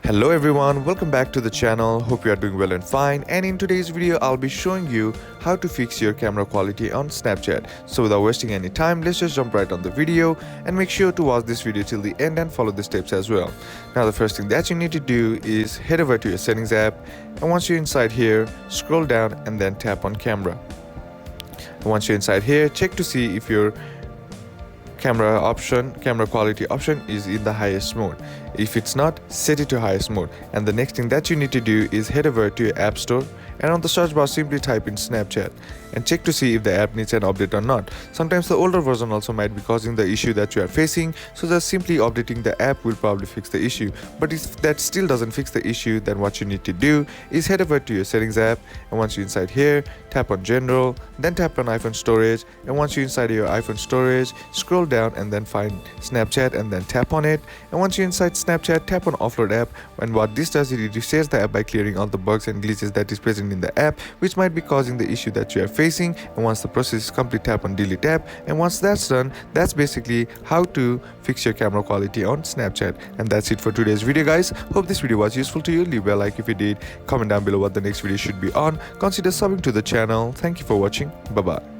Hello everyone, welcome back to the channel. Hope you are doing well and fine. And in today's video, I'll be showing you how to fix your camera quality on Snapchat. So without wasting any time, let's just jump right on the video and make sure to watch this video till the end and follow the steps as well. Now the first thing that you need to do is head over to your settings app, and once you're inside here, scroll down and then tap on camera. And once you're inside here, check to see if your camera quality option is in the highest mode. If it's not, set it to highest mode. And the next thing that you need to do is head over to your app store, and on the search bar simply type in Snapchat and check to see if the app needs an update or not. Sometimes the older version also might be causing the issue that you are facing, so just simply updating the app will probably fix the issue. But if that still doesn't fix the issue, then what you need to do is head over to your settings app, and once you're inside here, tap on general, then tap on iPhone storage, and once you're inside your iPhone storage, scroll down and then find Snapchat and then tap on it. And once you're inside Snapchat, tap on offload app, and what this does is it resets the app by clearing all the bugs and glitches that is present in the app which might be causing the issue that you are facing. And once the process is complete, tap on delete app, and once that's done, that's basically how to fix your camera quality on Snapchat. And that's it for today's video, guys. Hope this video was useful to you. Leave a like if you did, comment down below what the next video should be on, consider subbing to the channel. Thank you for watching. Bye bye.